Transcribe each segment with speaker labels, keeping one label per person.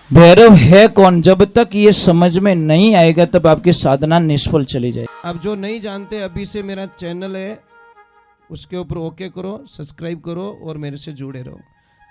Speaker 1: भैरव है कौन, जब तक ये समझ में नहीं आएगा तब आपकी साधना निष्फल चली जाएगी। अब जो नहीं जानते, अभी से मेरा चैनल है उसके ऊपर ओके करो, सब्सक्राइब करो और मेरे से जुड़े रहो।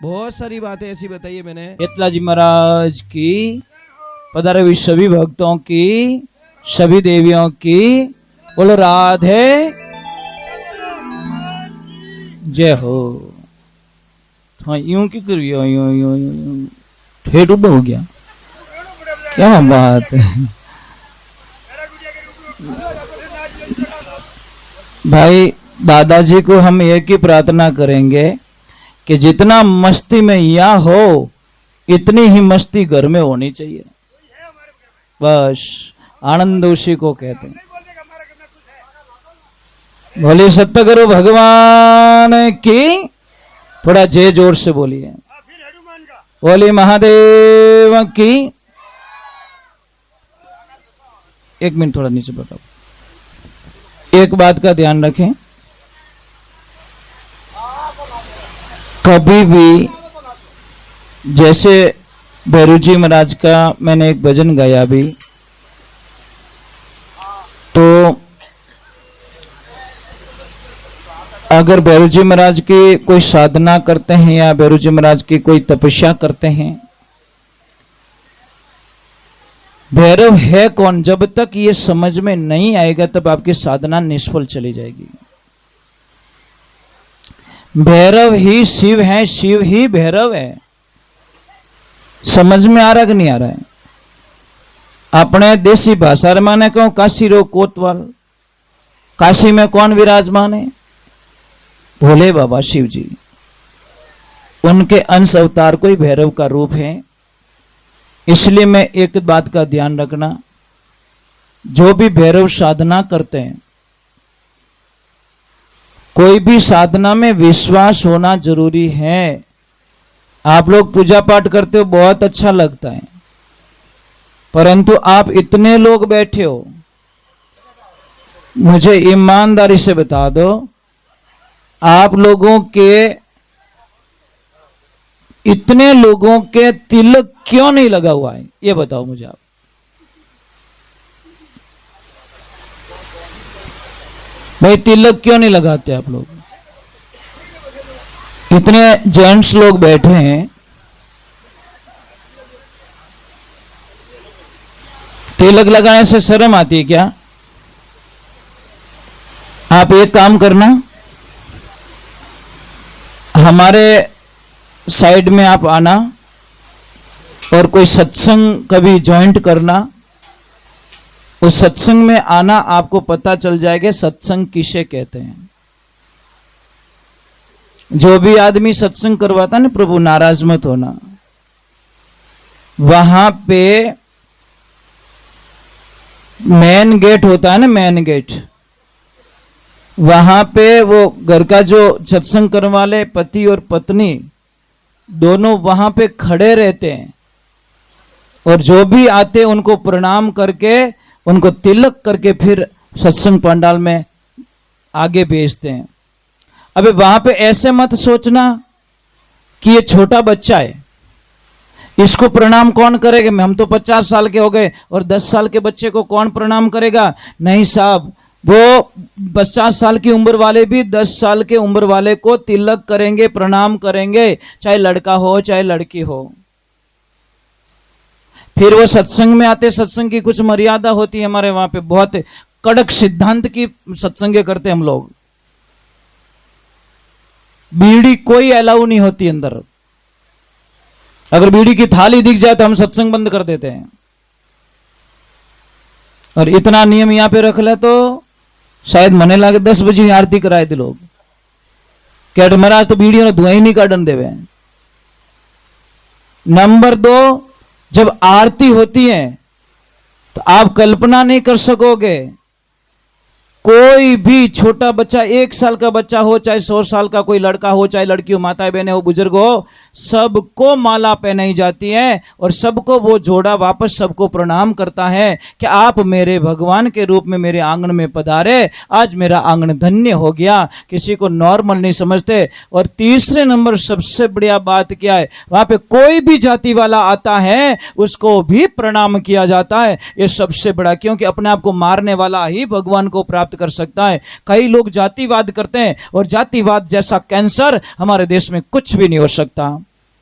Speaker 1: बहुत सारी बातें ऐसी बताई है मैंने। एतला जी महाराज की, पधारे हुए सभी भक्तों की, सभी देवियों की, बोलो राधे जय हो। हाँ यूं की करियो, यूं यूं यूं ठेठ उड़ा हो गया, क्या बात है भाई। दादाजी को हम एक ही प्रार्थना करेंगे कि जितना मस्ती में या हो इतनी ही मस्ती घर में होनी चाहिए, बस आनंद उसी को कहते हैं। बोले सत्यगुरु भगवान की, थोड़ा जय जोर से बोलिए। बोले महादेव की। एक मिनट थोड़ा नीचे बताओ। एक बात का ध्यान रखें, कभी भी जैसे भैरू जी महाराज का मैंने एक भजन गाया अभी, तो अगर भैरू जी महाराज की कोई साधना करते हैं या भैरू जी महाराज की कोई तपस्या करते हैं, भैरव है कौन, जब तक ये समझ में नहीं आएगा तब आपकी साधना निष्फल चली जाएगी। भैरव ही शिव है, शिव ही भैरव है। समझ में आ रहा कि नहीं आ रहा है? अपने देसी भाषा में माने कहूं, काशी रो कोतवाल, काशी में कौन विराजमान है? भोले बाबा शिव जी। उनके अंश अवतार कोई भैरव का रूप है। इसलिए मैं एक बात का ध्यान रखना, जो भी भैरव साधना करते हैं, कोई भी साधना में विश्वास होना जरूरी है। आप लोग पूजा पाठ करते हो, बहुत अच्छा लगता है, परंतु आप इतने लोग बैठे हो, मुझे ईमानदारी से बता दो, आप लोगों के, इतने लोगों के तिलक क्यों नहीं लगा हुआ है? ये बताओ मुझे आप। भाई तिलक क्यों नहीं लगाते आप लोग? इतने जेंट्स लोग बैठे हैं, तिलक लगाने से शर्म आती है क्या? आप एक काम करना, हमारे साइड में आप आना और कोई सत्संग कभी ज्वाइंट करना। उस सत्संग में आना, आपको पता चल जाएगा सत्संग किसे कहते हैं। जो भी आदमी सत्संग करवाता ना, प्रभु नाराज मत होना, वहां पे मेन गेट होता है ना, मेन गेट, वहां पे वो घर का जो सत्संग करने वाले पति और पत्नी दोनों वहां पे खड़े रहते हैं और जो भी आते उनको प्रणाम करके, उनको तिलक करके फिर सत्संग पंडाल में आगे भेजते हैं। अबे वहां पे ऐसे मत सोचना कि ये छोटा बच्चा है, इसको प्रणाम कौन करेगा? हम तो 50 साल के हो गए और 10 साल के बच्चे को कौन प्रणाम करेगा? नहीं साहब, वो 50 साल की उम्र वाले भी 10 साल के उम्र वाले को तिलक करेंगे, प्रणाम करेंगे, चाहे लड़का हो चाहे लड़की हो। फिर वो सत्संग में आते, सत्संग की कुछ मर्यादा होती है हमारे वहां पे, बहुत कड़क सिद्धांत की सत्संग करते हम लोग। बीड़ी कोई अलाउ नहीं होती अंदर, अगर बीड़ी की थाली दिख जाए तो हम सत्संग बंद कर देते हैं। और इतना नियम यहां पे रख ले तो शायद मने लगे 10 बजे आरती कराए थे लोग, क्या महाराज तो बीड़ी ने धुआं ही नहीं काटन देवे। नंबर 2, जब आरती होती है तो आप कल्पना नहीं कर सकोगे, कोई भी छोटा बच्चा, 1 साल का बच्चा हो, चाहे 100 साल का कोई लड़का हो, चाहे लड़की हो, माताएं बहनें हो, बुजुर्ग हो, सबको माला पहनाई जाती है और सबको वो जोड़ा वापस सबको प्रणाम करता है कि आप मेरे भगवान के रूप में मेरे आंगन में पधारे, आज मेरा आंगन धन्य हो गया। किसी को नॉर्मल नहीं समझते। और तीसरे नंबर सबसे बढ़िया बात क्या है, वहां पे कोई भी जाति वाला आता है उसको भी प्रणाम किया जाता है। ये सबसे बड़ा, क्योंकि अपने आप को मारने वाला ही भगवान को प्राप्त कर सकता है। कई लोग जातिवाद करते हैं और जातिवाद जैसा कैंसर हमारे देश में कुछ भी नहीं हो सकता।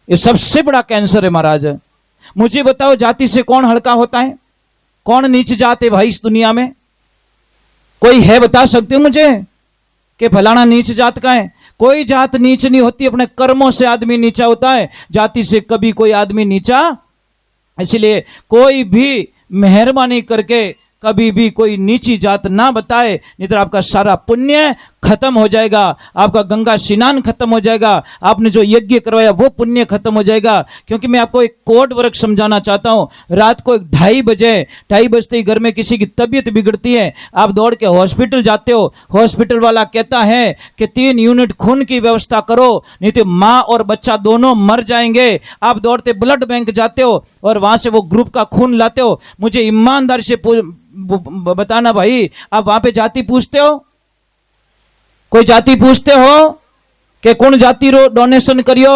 Speaker 1: ये सबसे बड़ा कैंसर है महाराज। मुझे बताओ, जाति से कौन हल्का होता है, कौन नीच जात है भाई इस दुनिया में? कोई है, बता सकते हो मुझे कि फलाना नीच जात का है? कोई जात नीच नहीं होती, अपने कर्मों से आदमी नीचा होता है, जाति से कभी कोई आदमी नीचा। इसलिए कोई भी मेहरबानी करके कभी भी कोई नीची जात ना बताए, नहीं तो आपका सारा पुण्य खत्म हो जाएगा, आपका गंगा स्नान खत्म हो जाएगा, आपने जो यज्ञ करवाया वो पुण्य खत्म हो जाएगा। क्योंकि मैं आपको एक कोड वर्क समझाना चाहता हूं। रात को 2:30 बजते ही घर में किसी की तबीयत बिगड़ती है, आप दौड़ के हॉस्पिटल जाते हो, हॉस्पिटल वाला कहता है कि 3 यूनिट खून की व्यवस्था करो, नहीं तो माँ और बच्चा दोनों मर जाएंगे। आप दौड़ते ब्लड बैंक जाते हो और वहां से वो ग्रुप का खून लाते हो। मुझे ईमानदारी से बताना भाई, आप वहां पे जाति पूछते हो? कोई जाति पूछते हो कि कौन जाति रो डोनेशन करियो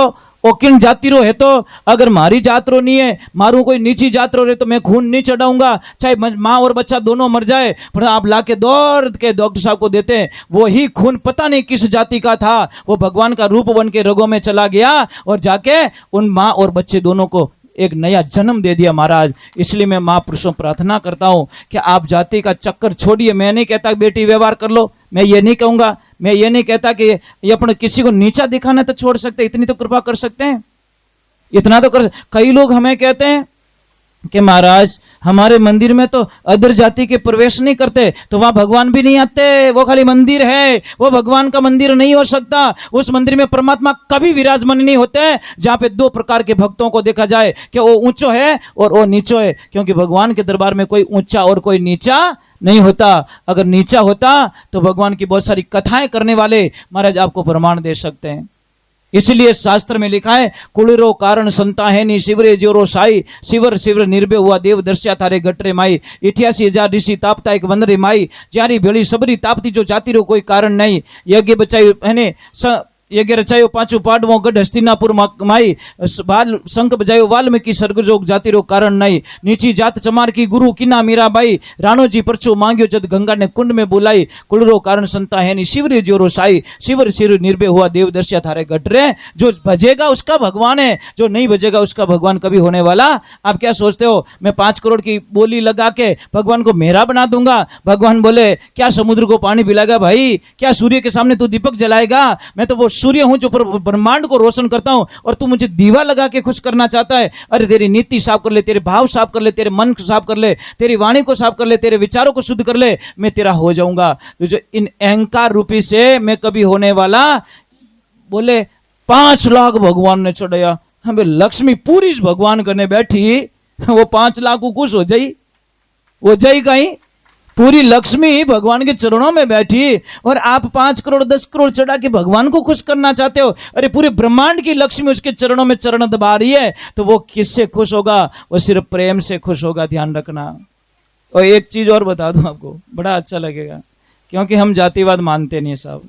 Speaker 1: और किन जाति रो है? तो अगर मारी जात रो नहीं है, मारू कोई नीची जात रो रहे तो मैं खून नहीं चढ़ाऊंगा, चाहे माँ और बच्चा दोनों मर जाए। पर आप लाके दौड़ के डॉक्टर साहब को देते हैं, वो ही खून पता नहीं किस जाति का था, वो भगवान का रूप बन के रगों में चला गया और जाके उन माँ और बच्चे दोनों को एक नया जन्म दे दिया महाराज। इसलिए मैं महापुरुषों प्रार्थना करता हूं कि आप जाति का चक्कर छोड़िए। मैं नहीं कहता बेटी व्यवहार कर लो, मैं ये नहीं कहूंगा, मैं ये नहीं कहता कि ये अपने किसी को नीचा दिखाना तो छोड़ सकते, इतनी तो कृपा कर सकते हैं, इतना तो कर। कई लोग हमें कहते हैं कि महाराज हमारे मंदिर में तो अदर जाति के प्रवेश नहीं करते, तो वहां भगवान भी नहीं आते, वो खाली मंदिर है, वो भगवान का मंदिर नहीं हो सकता। उस मंदिर में परमात्मा कभी विराजमान नहीं होते जहां पे 2 प्रकार के भक्तों को देखा जाए कि वो ऊंचो है और वो नीचो है। क्योंकि भगवान के दरबार में कोई ऊंचा और कोई नीचा नहीं होता। अगर नीचा होता तो भगवान की बहुत सारी कथाएं करने वाले महाराज आपको प्रमाण दे सकते हैं। इसलिए शास्त्र में लिखा है, कुളിरो कारण संता है नी शिवरे जोरो साई, शिवर शिवर निर्भय हुआ देव दर्श्या थारे गटरे माई, 88,000 ऋषि तापता एक वंदरे माई, ज्यारी भेड़ी सबरी तापती जो जाति रो कोई कारण नहीं, यज्ञ बचाई है यज्ञ रचायो 5 पांडवों गढ़ हस्तिनापुर माई, बाल शंख बजायो वाल्मीकि स्वर्गजोग जाति रो कारण नहीं, नीची जात चमार की गुरु किना मीराबाई, राणो जी परचो मांग्यो जद गंगा ने कुंड में बुलाई, कुळरो कारण संता है नी शिवरे जोरो साई, शिवर शिवर निर्भय हुआ देव दर्श्या थारे गटरे। जो भजेगा उसका भगवान है, जो नहीं भजेगा उसका भगवान कभी होने वाला। आप क्या सोचते हो मैं 5 करोड़ की बोली लगा के भगवान को मेरा बना दूंगा? भगवान बोले क्या समुद्र को पानी पिलाएगा भाई? क्या सूर्य के सामने तू दीपक जलाएगा? मैं तो वो सूर्य हूं जो ब्रह्मांड को रोशन करता हूं, और तू मुझे दीवा लगा के खुश करना चाहता है? अरे तेरी नीति साफ कर ले, तेरे भाव साफ कर ले, तेरे मन को साफ कर ले, तेरी वाणी को साफ कर ले, तेरे विचारों को शुद्ध कर ले, मैं तेरा हो जाऊंगा। जो इन अहंकार रूपी से मैं कभी होने वाला। बोले 5 लाख भगवान ने चढ़ाया, हमें लक्ष्मी पूरी भगवान करने बैठी, वो 5 लाख को खुश हो जाई? वो जाई कहीं? पूरी लक्ष्मी भगवान के चरणों में बैठी और आप 5 करोड़ 10 करोड़ चढ़ा के भगवान को खुश करना चाहते हो? अरे पूरे ब्रह्मांड की लक्ष्मी उसके चरणों में चरण दबा रही है, तो वो किससे खुश होगा? वो सिर्फ प्रेम से खुश होगा, ध्यान रखना। और एक चीज और बता दूं आपको, बड़ा अच्छा लगेगा, क्योंकि हम जातिवाद मानते नहीं साहब,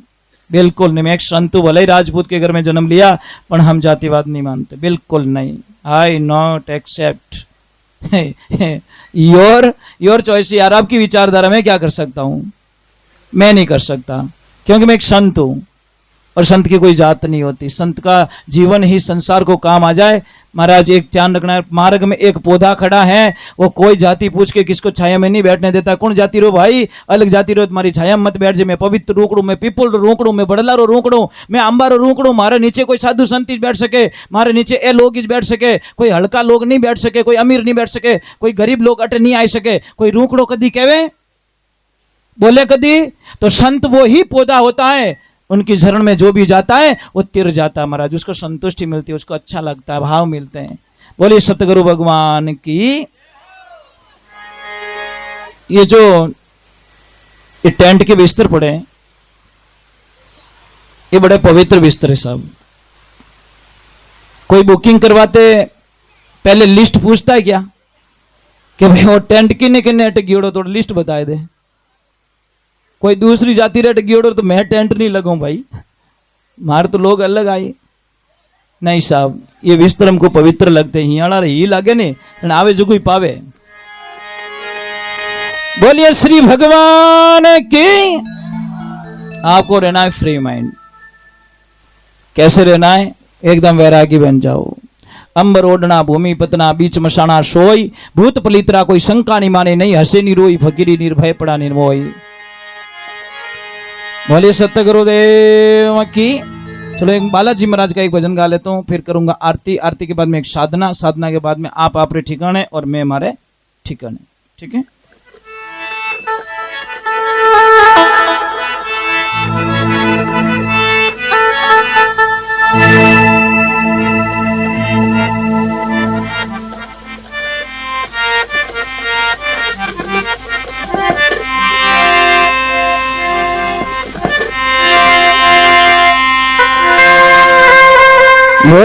Speaker 1: बिल्कुल नहीं। मैं एक संतु भले ही राजपूत के घर में जन्म लिया, पर हम जातिवाद नहीं मानते, बिल्कुल नहीं। आई नॉट एक्सेप्ट योर चॉइस। यार आपकी विचारधारा में क्या कर सकता हूं? मैं नहीं कर सकता, क्योंकि मैं एक संत हूं और संत की कोई जात नहीं होती। संत का जीवन ही संसार को काम आ जाए। महाराज एक ध्यान रखना है, मार्ग में एक पौधा खड़ा है, वो कोई जाति पूछ के किसको छाया में नहीं बैठने देता। कौन जाति रो भाई? अलग जाति रो, तुम्हारी छाया मत बैठ जाए। मैं पवित्र रूकड़ू, मैं पीपल रो रूकड़ू, मैं बड़ला रो रूकड़ू, मैं अंबा रो रूकड़ू। मारे नीचे कोई साधु संत बैठ सके, मारे नीचे ए लोग बैठ सके, कोई हल्का लोग नहीं बैठ सके, कोई अमीर नहीं बैठ सके, कोई गरीब लोग अट नहीं आ सके। कोई रूकड़ो कदी कहवे? बोले कदी? तो संत वो ही पौधा होता है, उनकी शरण में जो भी जाता है वो तिर जाता है महाराज, उसको संतुष्टि मिलती है, उसको अच्छा लगता है, भाव मिलते हैं। बोलिए सतगुरु भगवान की। ये जो ये टेंट के बिस्तर पड़े हैं, ये बड़े पवित्र बिस्तर है साहब। कोई बुकिंग करवाते पहले लिस्ट पूछता है क्या कि भाई वो टेंट किन्ने किन्ने अटक गियोड़ो तो लिस्ट बताए दे। कोई दूसरी जाति रे अटक गियोड़ो तो मैं टेंट नहीं लगाऊं भाई, मार तो लोग अलग आए। नहीं साहब, ये बिस्तर हमको पवित्र लगते हैं, हियाड़ा ही लागे नहीं आवे जो कोई पावे। बोलिए श्री भगवान की। आपको रहना है फ्री माइंड। कैसे रहना है? एकदम वैरागी बन जाओ। अंबर ओढ़ना भूमि पतना बीच मशाना सोई, भूत पलित्रा कोई शंका नहीं माने, नहीं हंसे नहीं रोई, फकीरी निर्भय पड़ा निर्मोही। बोलिए सत्य गुरुदेव की। चलो एक बालाजी महाराज का एक भजन गा लेता हूँ, फिर करूंगा आरती। आरती के बाद में एक साधना, साधना के बाद में आप अपने ठिकाने और मैं हमारे ठिकाने। ठीक है।